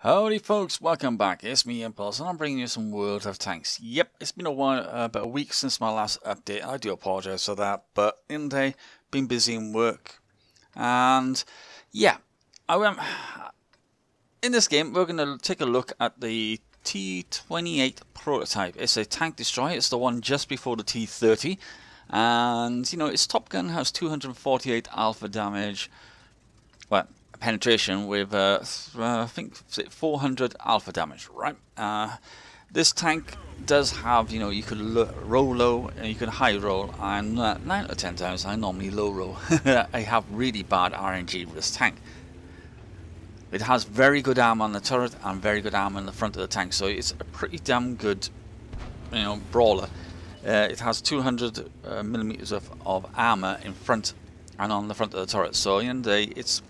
Howdy folks, welcome back. It's me Impulse and I'm bringing you some World of Tanks. Yep, it's been a while, about a week since my last update. I do apologise for that, but in the day, been busy in work. And yeah, in this game we're going to take a look at the T28 Protype. It's a tank destroyer, it's the one just before the T30. And you know, its top gun has 248 alpha damage. Well, penetration with I think 400 alpha damage, right? This tank does have, you know, you could roll low and you can high roll, and 9 out of 10 times I normally low roll. I have really bad RNG with this tank. It has very good armor on the turret and very good armor in the front of the tank, so it's a pretty damn good, you know, brawler. It has 200 millimeters of armor in front and on the front of the turret, so in the end of the day, it's,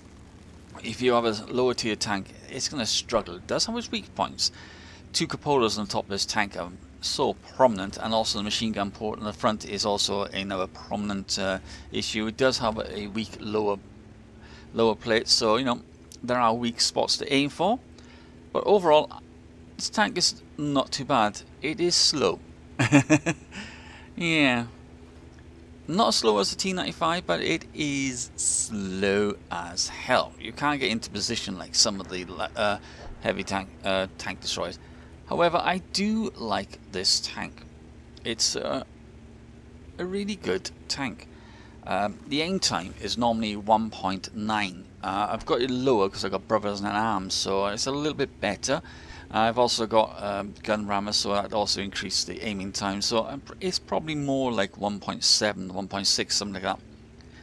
if you have a lower tier tank, it's going to struggle. It does have its weak points. 2 cupolas on the top of this tank are so prominent, and also the machine gun port in the front is also another prominent issue. It does have a weak lower plate, so you know there are weak spots to aim for. But overall, this tank is not too bad. It is slow. Yeah. Not as slow as the T95, but it is slow as hell. You can't get into position like some of the heavy tank destroyers. However, I do like this tank. It's a really good tank. The aim time is normally 1.9. I've got it lower because I've got brothers in arms, so it's a little bit better. I've also got gun rammers, so that also increased the aiming time, so it's probably more like 1.7, 1.6, something like that.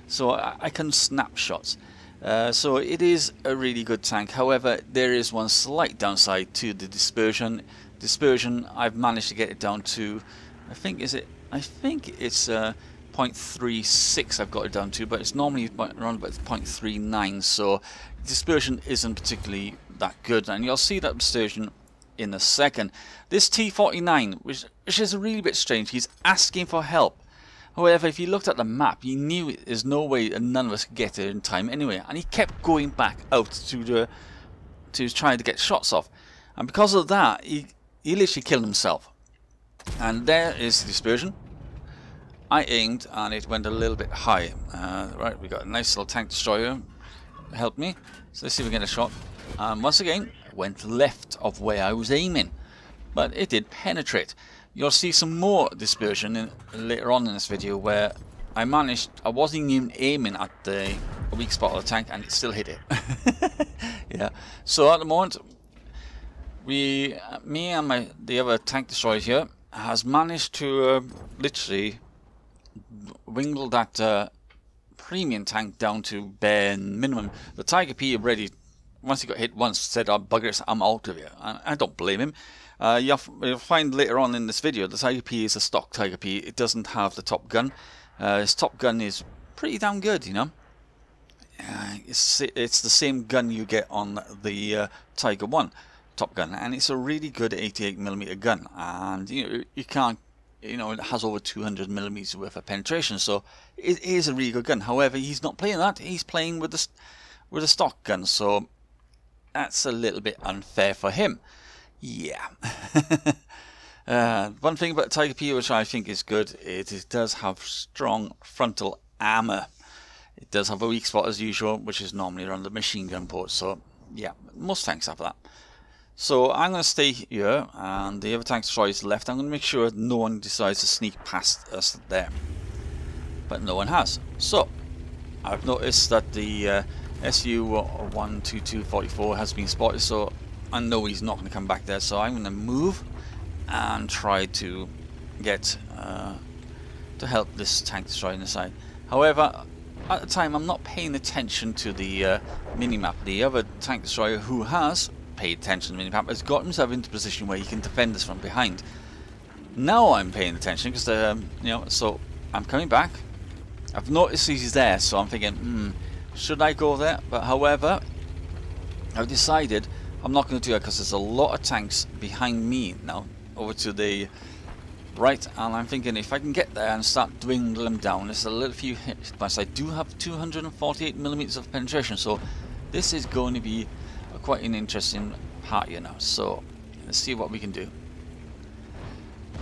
So I can snap shots. So it is a really good tank. However, there is one slight downside to the dispersion. I've managed to get it down to, I think it's 0.36 I've got it down to, but it's normally around about 0.39, so dispersion isn't particularly that good, and you'll see that dispersion in a second. This T49, which is a really bit strange, he's asking for help. However, if you looked at the map, you knew there's no way none of us could get it in time anyway, and he kept going back out to try to get shots off, and because of that, he literally killed himself. And there is the dispersion. I aimed and it went a little bit high. Right, we got a nice little tank destroyer. Help me. So let's see if we get a shot. And once again, went left of where I was aiming, but it did penetrate. You'll see some more dispersion later on in this video where I wasn't even aiming at the weak spot of the tank and it still hit it. Yeah. So at the moment, me and the other tank destroyer here has managed to literally wingle that premium tank down to bare minimum. The Tiger P already, once he got hit once, said, "Oh, buggers, I'm out of here." And I don't blame him. You'll find later on in this video the Tiger P is a stock Tiger P. It doesn't have the top gun. His top gun is pretty damn good, you know. It's the same gun you get on the Tiger 1 top gun, and it's a really good 88mm gun. And you can't. You know, it has over 200 millimeters worth of penetration, so it is a really good gun. However, he's not playing that; he's playing with the stock gun, so that's a little bit unfair for him. Yeah. One thing about Tiger P, which I think is good, it does have strong frontal armor. It does have a weak spot as usual, which is normally around the machine gun port. So yeah, most tanks have that. So I'm going to stay here, and the other tank destroyer is left. I'm going to make sure no one decides to sneak past us there. But no one has. So I've noticed that the SU-12244 has been spotted, so I know he's not going to come back there. So I'm going to move and try to get to help this tank destroyer on the side. However, at the time I'm not paying attention to the minimap. The other tank destroyer who has paid attention to the minimap has got himself into a position where he can defend us from behind. Now I'm paying attention because you know, so I'm coming back. I've noticed he's there, so I'm thinking, should I go there? But however, I've decided I'm not going to do it because there's a lot of tanks behind me now over to the right, and I'm thinking if I can get there and start dwindling them down, there's a little few hits, but I do have 248 millimeters of penetration, so this is going to be quite an interesting heartier now. So let's see what we can do.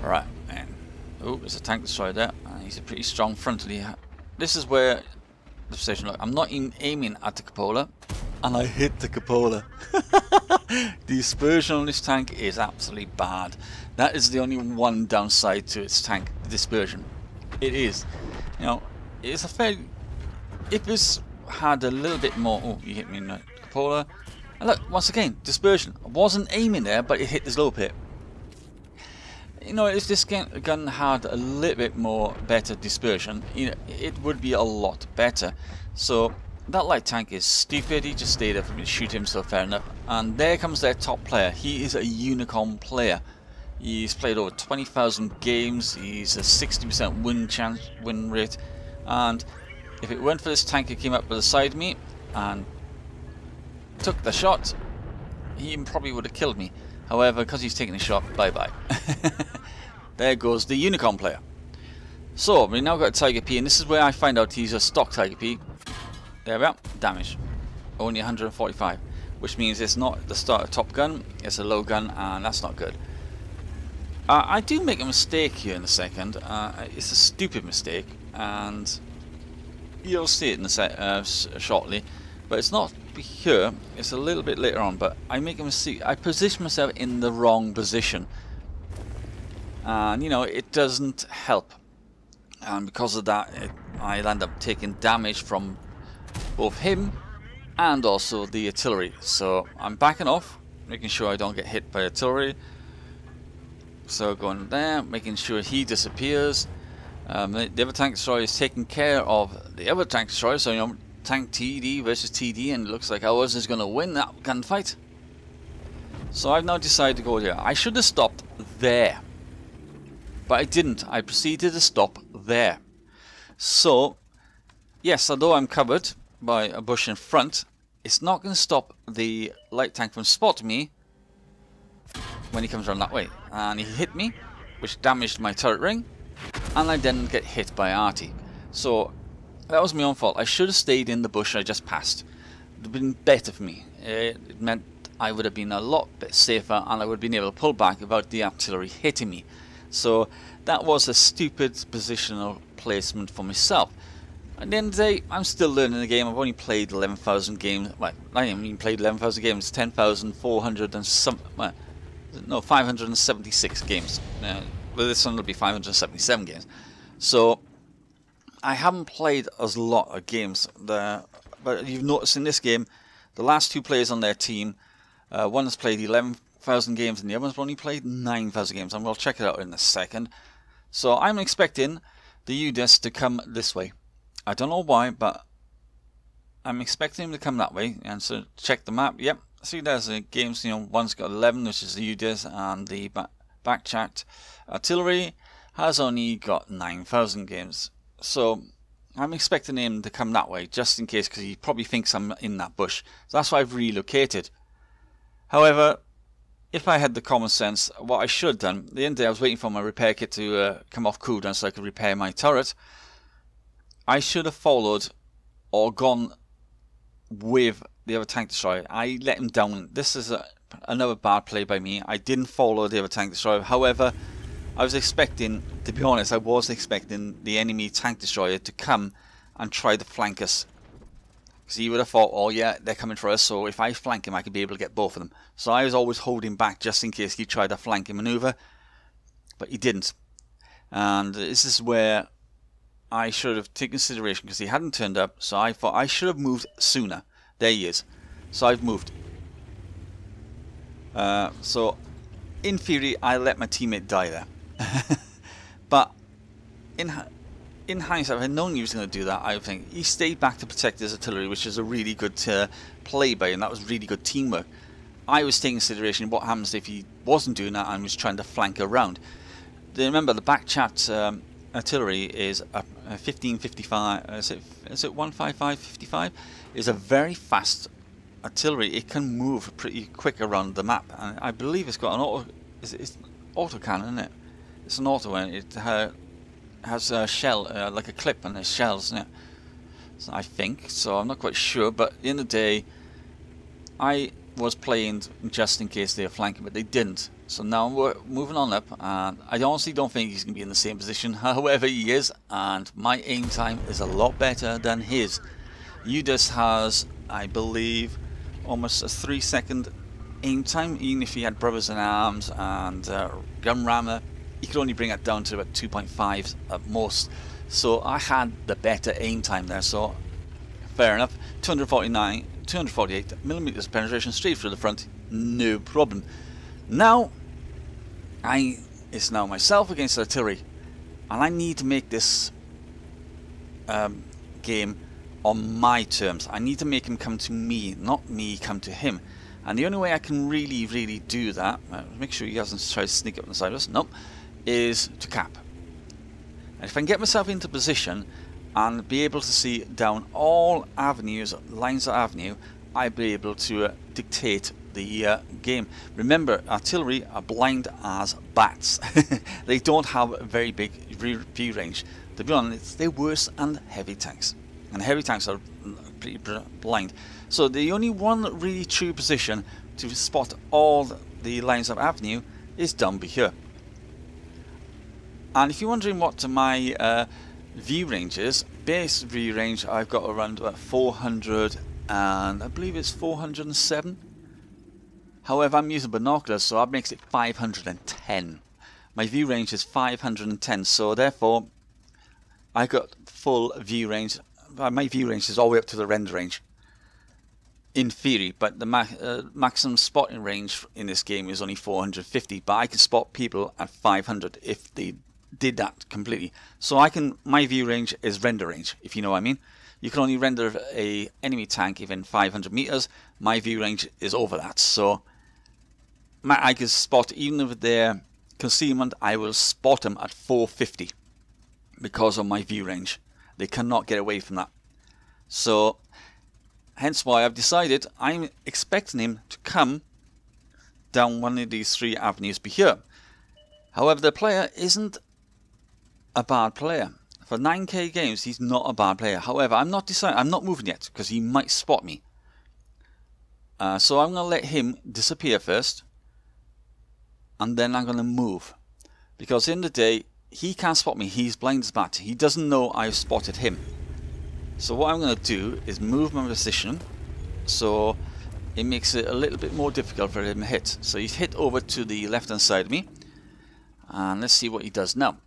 Right, and oh, there's a tank destroyer there. He's a pretty strong frontally. This is where the position. Look, I'm not even aiming at the cupola, and I hit the cupola. The dispersion on this tank is absolutely bad. That is the only one downside to its tank, the dispersion. It is, you know, it's a fair. If this had a little bit more, oh, you hit me in the cupola. And look, once again, dispersion. I wasn't aiming there, but it hit the slow pit. You know, if this gun had a little bit more better dispersion, you know, it would be a lot better. So that light tank is stupid. He just stayed there for me to shoot him, so fair enough. And there comes their top player. He is a unicorn player. He's played over 20,000 games. He's a 60% win rate. And if it weren't for this tank, he came up beside me and took the shot, he probably would have killed me. However, because he's taking a shot, bye-bye. There goes the unicorn player. So, we now got a Tiger P, and this is where I find out he's a stock Tiger P. There we are, damage. Only 145, which means it's not the start top gun, it's a low gun, and that's not good. I do make a mistake here in a second. It's a stupid mistake, and you'll see it in a shortly. But it's not here, it's a little bit later on, but I make a mistake. I position myself in the wrong position. And, you know, it doesn't help. And because of that, I end up taking damage from both him and also the artillery. So I'm backing off, making sure I don't get hit by artillery. So going there, making sure he disappears. The other tank destroyer is taking care of the other tank destroyer, so you know, tank TD versus TD, and it looks like ours is going to win that gunfight. So I've now decided to go there. I should have stopped there, but I didn't. I proceeded to stop there. So, yes, although I'm covered by a bush in front, it's not going to stop the light tank from spotting me when he comes around that way. And he hit me, which damaged my turret ring, and I didn't get hit by Artie. So that was my own fault. I should have stayed in the bush I just passed. It would have been better for me. It meant I would have been a lot bit safer, and I would have been able to pull back without the artillery hitting me. So that was a stupid positional placement for myself. At the end of the day, I'm still learning the game. I've only played 11,000 games. Well, I haven't even played 11,000 games. 10,400 and some. Well, no, 576 games. Well, this one will be 577 games. So I haven't played as a lot of games. But you've noticed in this game, the last two players on their team, one has played 11,000 games and the other one's only played 9,000 games. And we'll check it out in a second. So I'm expecting the UDES to come this way. I don't know why, but I'm expecting him to come that way. And so check the map. Yep, see there's the games. You know, one's got 11, which is the UDES, and the backchat artillery has only got 9,000 games. So I'm expecting him to come that way, just in case, because he probably thinks I'm in that bush. So that's why I've relocated. However, if I had the common sense, what I should have done, the end of the day I was waiting for my repair kit to come off cooldown so I could repair my turret. I should have followed or gone with the other tank destroyer. I let him down. This is another bad play by me. I didn't follow the other tank destroyer. However, I was expecting, to be honest, I was expecting the enemy tank destroyer to come and try to flank us. Because he would have thought, oh yeah, they're coming for us, so if I flank him, I could be able to get both of them. So I was always holding back just in case he tried a flanking maneuver. But he didn't. And this is where I should have taken consideration, because he hadn't turned up, so I thought I should have moved sooner. There he is. So I've moved. So, in theory, I let my teammate die there. But, in hindsight, if I had known he was going to do that, I would think he stayed back to protect his artillery, which is a really good play by him. That was really good teamwork. I was taking consideration what happens if he wasn't doing that and was trying to flank around. Remember, the backchat artillery is a 1555. Is it 15555? Is a very fast artillery. It can move pretty quick around the map, and I believe it's got an auto. It's auto cannon, isn't it? It's an auto, and it has a shell, like a clip, and there's shells, isn't it? So I think so. I'm not quite sure, but at the end of the day, was playing just in case they were flanking, but they didn't. So now we're moving on up, and I honestly don't think he's going to be in the same position. However, he is, and my aim time is a lot better than his. Udis has, I believe, almost a 3-second aim time. Even if he had Brothers in Arms and Gun Rammer, he could only bring it down to about 2.5 at most. So I had the better aim time there, so fair enough. 248 millimeters penetration straight through the front, no problem. Now, it's now myself against artillery, and I need to make this game on my terms. I need to make him come to me, not me come to him. And the only way I can really do that, make sure he doesn't try to sneak up on the side of us, nope, is to cap. And if I can get myself into position and be able to see down all avenues, lines of avenue, I'll be able to dictate the game. Remember, artillery are blind as bats. They don't have a very big view range. To be honest, they're worse than heavy tanks. And heavy tanks are pretty blind. So the only one really true position to spot all the lines of avenue is down here. And if you're wondering what my view range is, base view range, I've got around about 400 and I believe it's 407. However, I'm using binoculars, so that makes it 510. My view range is 510, so therefore I got full view range. My view range is all the way up to the render range in theory, but the maximum spotting range in this game is only 450, but I can spot people at 500 if they did that completely. So my view range is render range, if you know what I mean. You can only render a enemy tank within 500 meters. My view range is over that, so I can spot, even with their concealment, I will spot them at 450 because of my view range. They cannot get away from that. So hence why I've decided I'm expecting him to come down one of these 3 avenues be here. However, the player isn't a bad player. For 9k games, he's not a bad player. However, I'm not moving yet because he might spot me. So I'm going to let him disappear first, and then I'm going to move, because in the day he can't spot me. He's blind as bat. He doesn't know I've spotted him. So what I'm going to do is move my position so it makes it a little bit more difficult for him to hit. So he's hit over to the left hand side of me, and let's see what he does now.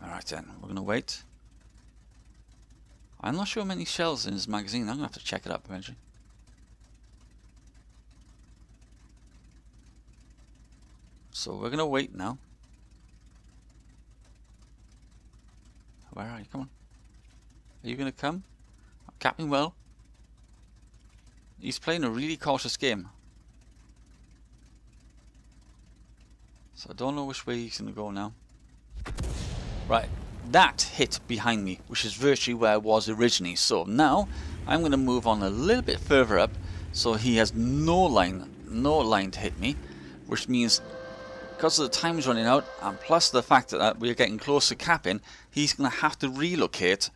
Alright then, we're going to wait. I'm not sure how many shells in his magazine. I'm going to have to check it up eventually. So we're going to wait now. Where are you? Come on. Are you going to come? I'm capping well. He's playing a really cautious game. So I don't know which way he's going to go now. Right, that hit behind me, which is virtually where I was originally. So now I'm going to move on a little bit further up, so he has no line to hit me, which means because of the time is running out, and plus the fact that we're getting close to capping, he's going to have to relocate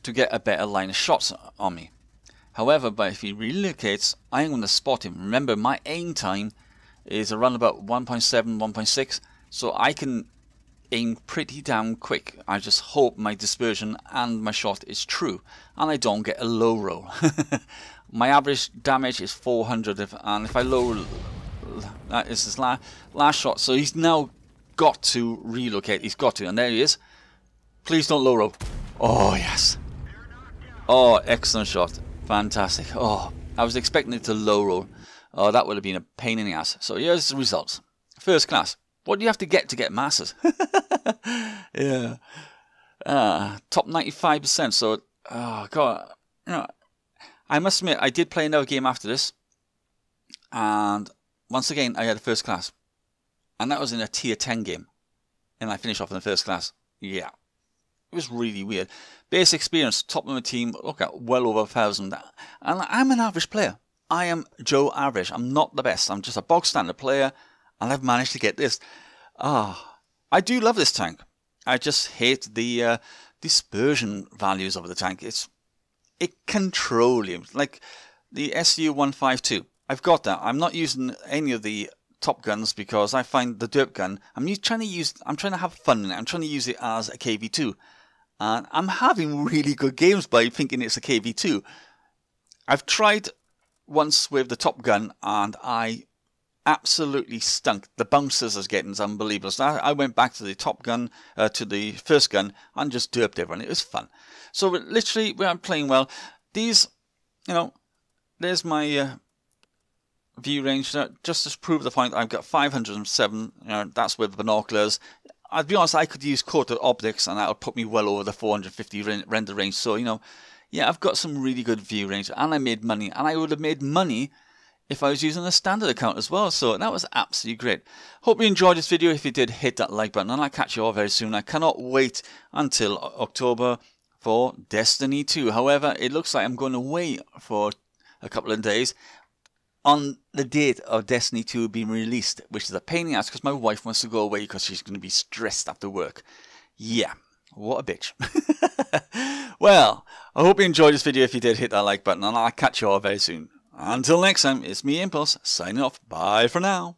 to get a better line of shots on me. However, but if he relocates, I'm going to spot him. Remember, my aim time is around about 1.7, 1.6, so I can aim pretty damn quick. I just hope my dispersion and my shot is true and I don't get a low roll. My average damage is 400 and if I low roll, that is his last shot. So he's now got to relocate. He's got to, and there he is. Please don't low roll. Oh yes. Oh, excellent shot. Fantastic. Oh, I was expecting it to low roll. Oh, that would have been a pain in the ass. So here's the results. First class. What do you have to get masters? Yeah. Top 95%. So, oh god. You know, I must admit, I did play another game after this. And once again, I had a first class. And that was in a tier 10 game. And I finished off in the first class. Yeah. It was really weird. Base experience, top of my team, look at well over 1,000. And I'm an average player. I am Joe Average. I'm not the best. I'm just a bog standard player. And I've managed to get this. I do love this tank. I just hate the dispersion values of the tank. It controls you. Like the SU-152. I've got that. I'm not using any of the top guns because I find the derp gun, I'm trying to have fun in it. I'm trying to use it as a KV2. And I'm having really good games by thinking it's a KV2. I've tried once with the top gun and I absolutely stunk. The bounces I was getting is unbelievable. So I went back to the top gun, to the first gun, and just derped everyone. It was fun. So literally, I'm playing well. These, there's my view range. Just to prove the point, I've got 507. That's with binoculars. I'll be honest, I could use coated optics and that would put me well over the 450 render range. So, yeah, I've got some really good view range and I made money. And I would have made money if I was using a standard account as well. So that was absolutely great. Hope you enjoyed this video. If you did, hit that like button and I'll catch you all very soon. I cannot wait until October for Destiny 2. However, it looks like I'm going away for a couple of days on the date of Destiny 2 being released, which is a pain in the ass because my wife wants to go away because she's going to be stressed after work. Yeah, what a bitch. Well, I hope you enjoyed this video. If you did, hit that like button and I'll catch you all very soon. Until next time, it's me, Impulse, signing off. Bye for now.